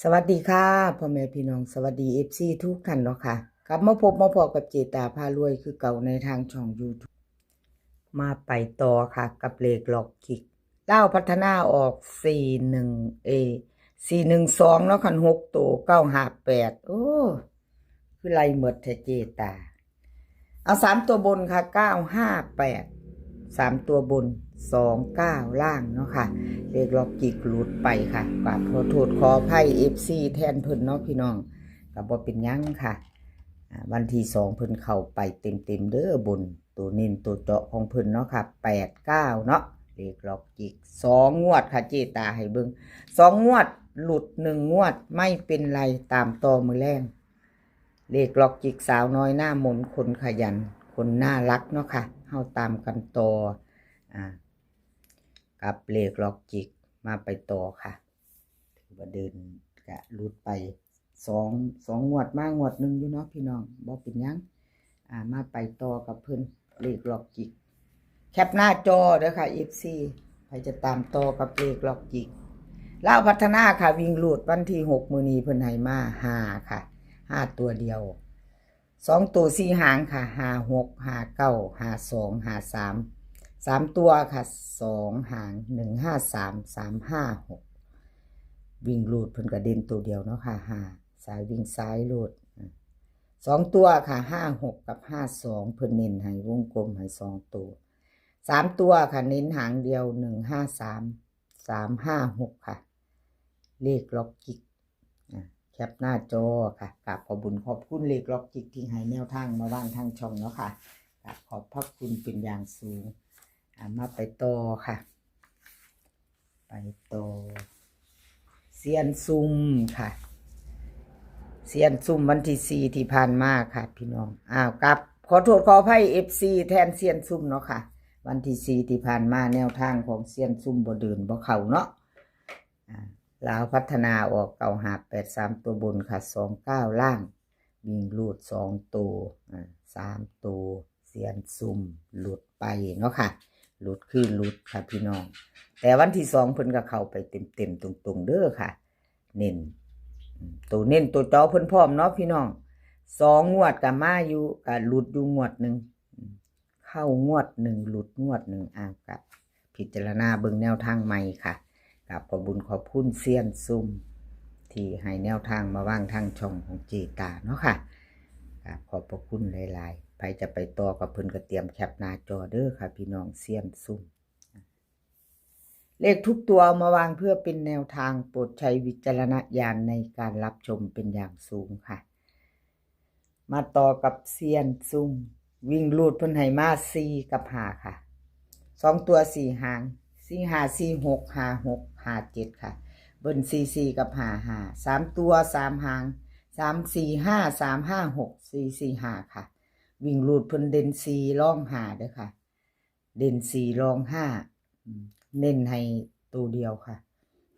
สวัสดีค่ะพ่อแม่พี่น้องสวัสดีFCทุกท่านเนาะค่ะกลับมาพบมาพอกับเจตาพารวยคือเก่าในทางช่อง YouTube มาไปต่อค่ะกับเลขหลอกกิกเล่าพัฒนาออก41412เนาะคัน6ตัว958โอ้คือไรหมดแท้เจตาเอา3ตัวบนค่ะ958 3ตัวบน29ล่างเนาะค่ะเลขล็อกกิกหลุดไปค่ะกราบขอโทษขออภัย FC แทนเพิ่นเนาะพี่น้องก็บ่เป็นหยังค่ะวันที่2เพิ่นเข้าไปเต็มๆเด้อบนตัวเน้นตัวเจาะของเพิ่นเนาะค่ะ89เนาะเลขล็อกกิก2งวดค่ะเจตาให้เบิ่ง2งวดหลุด1งวดไม่เป็นไรตามต่อมือแรงเลขล็อกกิกสาวน้อยหน้ามนต์คนขยันคนน่ารักเนาะค่ะเฮาตามกันต่อกับเลขล็อกจิกมาไปต่อค่ะถือว่าเดินกะลุดไปสองงวดมางวดหนึ่งอยู่เนาะพี่น้องบ่เป็นยังมาไปต่อกับเพิ่นเลขล็อกจิกแคปหน้าจอเด้อค่ะ FC ใครจะตามต่อกับเลขล็อกจิกลาวพัฒนาค่ะวิ่งลูดวันที่6มื้อนี้เพิ่นให้มา5ค่ะ5ตัวเดียว2ตัว4หางค่ะ56 59 52 53 3ตัวค่ะ2หาง153 356วิ่งลูดเพิ่นก็เด่นตัวเดียวเนาะค่ะ5สายวิ่งซ้ายลูด2ตัวค่ะ56กับ52เพิ่นเน้นให้วงกลมให้2ตัว3ตัวค่ะเน้นหางเดียว153 356ค่ะเลขล็อกกิกแคปหน้าจอค่ะกราบขอบคุญขอบคุณเลขล็อกกิกที่ให้แนวทางมาว่างทางช่องเนาะค่ะขอบพระคุณเป็นอย่างสูงมาไปต่อค่ะไปต่อเซียนซุ่มค่ะเซียนซุ่มวันที่4ที่ผ่านมาค่ะพี่น้องกับขอโทษขออภัย FC แทนเซียนซุ่มเนาะค่ะวันที่4ที่ผ่านมาแนวทางของเซียนซุ่มบ่เดินบ่เข้าเนาะลาวพัฒนาออก9583ตัวบนค่ะ29ล่างวิ่งลูด2ตัว3ตัวเซียนซุ่มหลุดไปเนาะค่ะหลุดคือหลุดค่ะพี่น้องแต่วันที่2เพิ่นก็เข้าไปเต็มๆตรงๆเด้อค่ะเน้นตัวเน้นตัวจอเพิ่นพร้อมเนาะพี่น้อง2งวดก็มาอยู่ก็หลุดอยู่งวดนึงเข้างวด1หลุดงวด1ก็พิจารณาเบิ่งแนวทางใหม่ค่ะกับขอบคุญขอบคุณเซียนซุ่มที่ให้แนวทางมาว่างทางช่องของเจตาเนาะค่ะขอบพระคุณหลายๆไปจะไปต่อกับเพิ่นก็เตรียมแคปหน้าจอเด้อค่ะพี่น้องเซียนซุ่มเลขทุกตัวมาวางเพื่อเป็นแนวทางโปรดใช้วิจารณญาณในการรับชมเป็นอย่างสูงค่ะมาต่อกับเซียนซุ่มวิ่งลูดเพิ่นให้มา4กับ5ค่ะ2ตัว4หาง4 5 4 6 5 6 5 7ค่ะเบิ้ล4กับ5 3ตัว3หาง3 4 5 3 5 6 4 4 5ค่ะวิ่งลูดเพิ่นเด่น4ร่อง5เด้อค่ะเด่น4ร่อง5เน้นให้ตัวเดียวค่ะ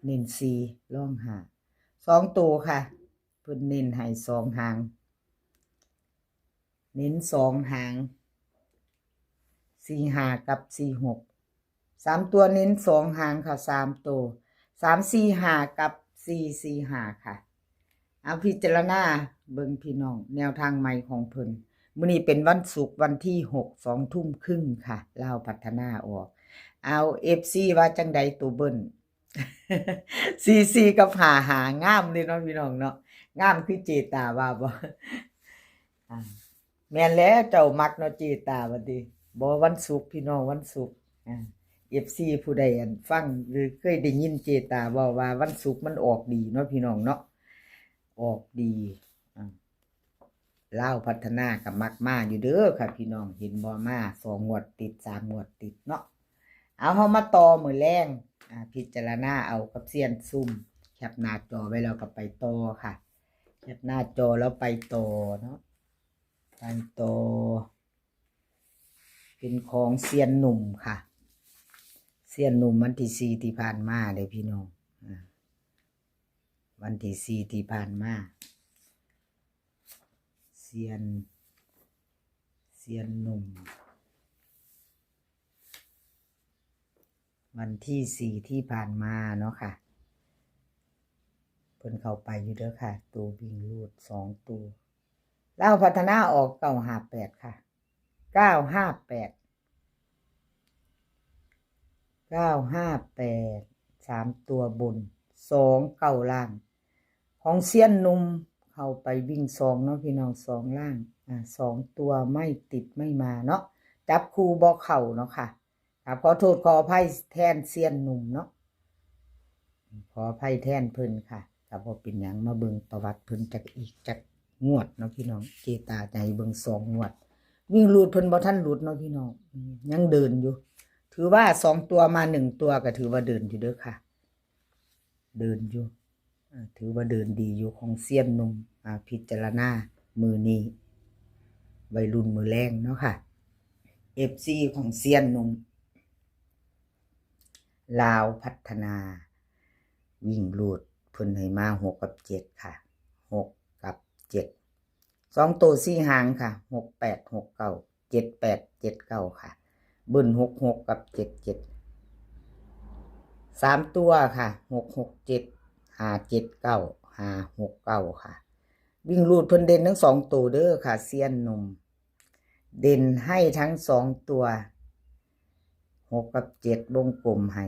เน้น4ร่อง5 2ตัวค่ะเพิ่นเน้นให้2หางเน้น2หาง4 5กับ4 6 3ตัวเน้น2หางค่ะ3ตัว3 4 5กับ4 4 5ค่ะเอาพิจารณาเบิ่งพี่น้องแนวทางใหม่ของเพิ่นมื้อนี้เป็นวันศุกร์วันที่6 2 ทุ่มครึ่งค่ะลาวพัฒนาออกเอา FC ว่าจังใดตัวเบิ่น44กับ55งามเลยเนาะพี่น้องเนาะงามคือเจตาว่าบ่แม่นแล้วเจ้ามักเนาะเจตาบัดนี้บ่วันศุกร์พี่น้องวันศุกร์FC ผู้ใดฟังหรือเคยได้ยินเจตาบอกว่าวันศุกร์มันออกดีเนาะพี่น้องเนาะออกดีลาวพัฒนากับมักมาอยู่เด้อค่ะพี่น้องเห็นบ่มา2งวดติด3งวดติดเนาะเอาเฮามาต่อมื้อแรงพิจารณาเอากับเซียนซุ่มแคปหน้าจอไว้แล้วก็ไปต่อค่ะแคปหน้าจอแล้วไปต่อเนาะไปต่อเป็นของเซียนหนุ่มค่ะเซียนหนุ่มวันที่4ที่ผ่านมาเลยพี่น้องวันที่4ที่ผ่านมาเซียนหนุ่มวันที่4ที่ผ่านมาเนาะค่ะ เพิ่นเข้าไปอยู่เด้อค่ะตัววิ่งรูด2ตัวลาวพัฒนาออก958ค่ะ958 3ตัวบน2เก้าล่างของเซียนหนุ่มเข้าไปวิ่ง2เนาะพี่น้อง2ล่าง2ตัวไม่ติดไม่มาเนาะจับคู่บ่เข้าเนาะค่ะครับขอโทษขออภัยแทนเซียนหนุ่มเนาะขออภัยแทนเพิ่นค่ะก็บ่เป็นหยังมาเบิ่งประวัติเพิ่นจักอีกจักงวดเนาะพี่น้องเจตาใจเบิ่ง2งวดวิ่งรูดเพิ่นบ่ทันรูดเนาะพี่น้องยังเดินอยู่ถือว่า2ตัวมา1ตัวก็ถือว่าเดินอยู่เด้อค่ะเดินอยู่ถือว่าเดินดีอยู่ของเซียนหนุ่มพิจารณามือนี้วัยรุ่นมือแรงเนาะค่ะ FC ของเซียนหนุ่มลาวพัฒนาวิ่งรูดเพิ่นให้มา6กับ7ค่ะ6กับ7 2ตัว4หางค่ะ68 69 78 79ค่ะเบิ้ล66กับ77 3ตัวค่ะ667 579 569ค่ะวิ่งรูดเพิ่นเด่นทั้ง2ตัวเด้อค่ะเซียนหนุ่มเด่นให้ทั้ง2ตัว6กับ7วงกลมให้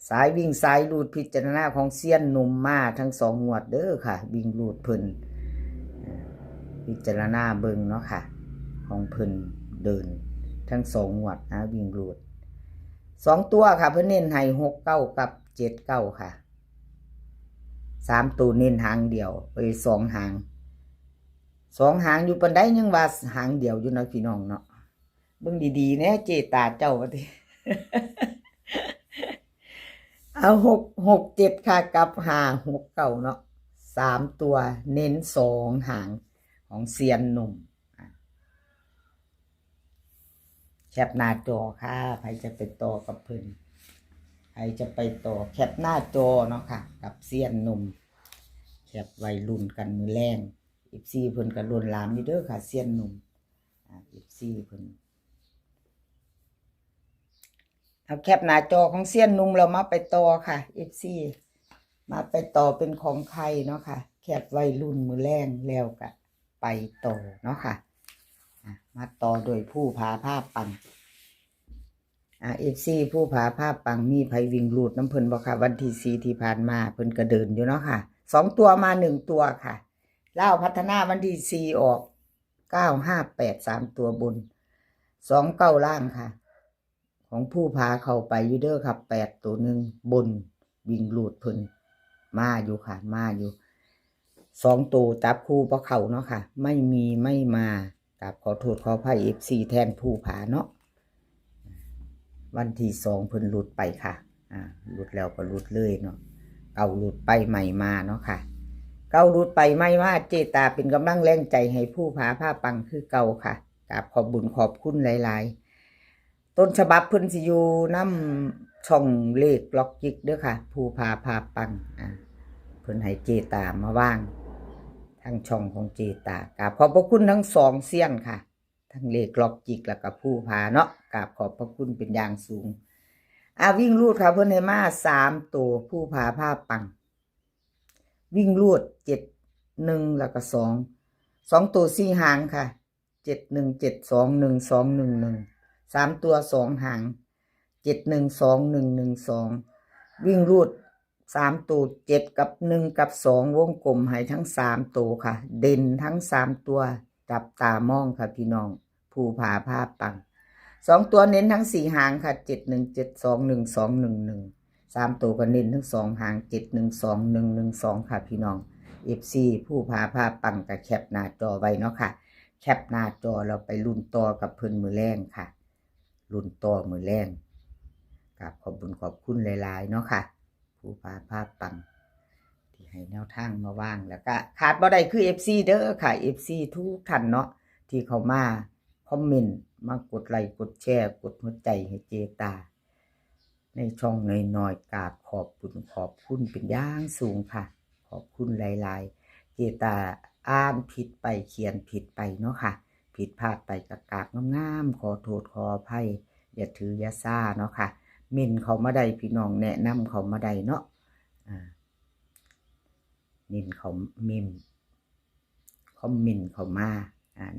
สายวิ่งสายรูดพิจารณาของเซียนหนุ่มมาทั้ง2งวดเด้อค่ะวิ่งรูดเพิ่นพิจารณาเบิ่งเนาะค่ะของเพิ่นเดินทั้ง2งวดวิ่งรูด2ตัวค่ะเพิ่นเน้นให้69กับ79ค่ะ3ตัวเน้นหางเดียว2หาง2หางอยู่ปานใดยังว่าหางเดียวอยู่เนาะพี่น้องเนาะเบิ่งดีๆแน่เจตาเจ้าว่าติ เอา667ค่ะกับ569เนาะ3ตัวเน้น2หางของเซียนหนุ่มแคปหน้าจอค่ะใครจะไปต่อกับเพิ่นใครจะไปต่อแคปหน้าจอเนาะค่ะกับเซียนหนุ่มแคปวัยรุ่นกันมือแรงFC เพิ่นก็ล้นหลามอยู่เด้อค่ะเซียนหนุ่มFC เพิ่นเอาแคปหน้าจอของเซียนหนุ่มเรามาไปต่อค่ะ FC มาไปต่อเป็นของใครเนาะค่ะแคปวัยรุ่นมือแรงแล้วก็ไปต่อเนาะค่ะมาต่อโดยผู้ผาผ้าปังFC ผู้ผาผ้าปังมีไผวิ่งรูดน้ำเพิ่นบ่ค่ะวันที่4ที่ผ่านมาเพิ่นก็เดินอยู่เนาะค่ะ2ตัวมา1ตัวค่ะลาวพัฒนาวันที่4ออก958 3ตัวบน2เก้าล่างค่ะของผู้พาเข้าไปอยู่เด้อครับ8ตัวนึงบนวิ่งรูดเพิ่นมาอยู่ค่ะมาอยู่2ตัวจับคู่บ่เข้าเนาะค่ะไม่มีไม่มากับขอโทษขออภัย FC แทนผู้พาเนาะวันที่2เพิ่นหลุดไปค่ะหลุดแล้วก็หลุดเลยเนาะเก่าหลุดไปใหม่มาเนาะค่ะเก่าหลุดไปใหม่มาเจตาเป็นกำลังแรงใจให้ผู้ผาผ้าปังคือเก่าค่ะกับขอบบุญขอบคุณหลายๆต้นฉบับเพิ่นสิอยู่น้ำช่องเลขล็อกจิกเด้อค่ะผู้ผาผ้าปังเพิ่นให้เจตามาว่างทั้งช่องของเจตากราบขอบพระคุณทั้ง2เซียนค่ะทั้งเลขล็อกจิกแล้วก็ผู้พาเนาะกราบขอบพระคุณเป็นอย่างสูงวิ่งรูดค่ะเพิ่นให้มา3ตัวผู้ผาผ้าปังวิ่งรูด71แล้วก็2ตัว4หางค่ะ71721211 3ตัว2หาง712112วิ่งรูด3ตัว7กับ1กับ2วงกลมให้ทั้ง3ตัวค่ะเด่นทั้ง3ตัวจับตามองค่ะพี่น้องผู้ผาผ้าปัง2ตัวเน้นทั้ง4หางค่ะ71721211 3ตัวก็เน้นทั้ง2หาง712112ค่ะพี่น้อง FC ผู้พาผ้าปังกับแคปหน้าจอไว้เนาะค่ะแคปหน้าจอเราไปลุ้นต่อกับเพิ่นมือแรงค่ะลุ้นต่อมือแรงกับขอบคุณขอบคุณหลายๆเนาะค่ะผู้พาผ้าปังที่ให้แนวทางมาว่างแล้วก็ขาดบ่ได้คือ FC เด้อค่ะ FC ทุกท่านเนาะที่เขามาคอมเมนต์มากดไลค์กดแชร์กดหัวใจให้เจตาในช่องน้อยๆกราบขอบคุณเป็นอย่างสูงค่ะขอบคุณหลายๆเจตาอ่านผิดไปเขียนผิดไปเนาะค่ะผิดพลาดไปกราบงามๆขอโทษขออภัยอย่าถืออย่าซ่าเนาะค่ะเม่นเขามาได้พี่น้องแนะนำเขามาได้เนาะ นินเขามิมคอมเมนต์เข้ามา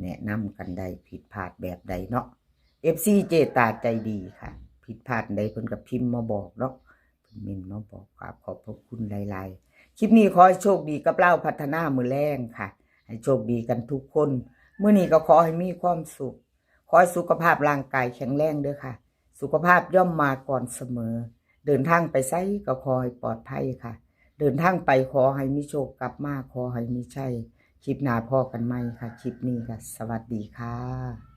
แนะนำกันได้ผิดพลาดแบบใดเนาะ FC เจตาใจดีค่ะผิดพลาดใดเพิ่นก็พิมพ์มาบอกเนาะเพิ่นเมนมาบอกครับขอบพระคุณหลายๆคลิปนี้ขอให้โชคดีกับเล่าพัฒนามื้อแรงค่ะให้โชคดีกันทุกคนมื้อนี้ก็ขอให้มีความสุขขอให้สุขภาพร่างกายแข็งแรงเด้อค่ะสุขภาพย่อมมาก่อนเสมอเดินทางไปไสก็ขอให้ปลอดภัยค่ะเดินทางไปขอให้มีโชคกลับมาขอให้มีชัยคลิปหน้าพอกันใหม่ค่ะคลิปนี้ค่ะสวัสดีค่ะ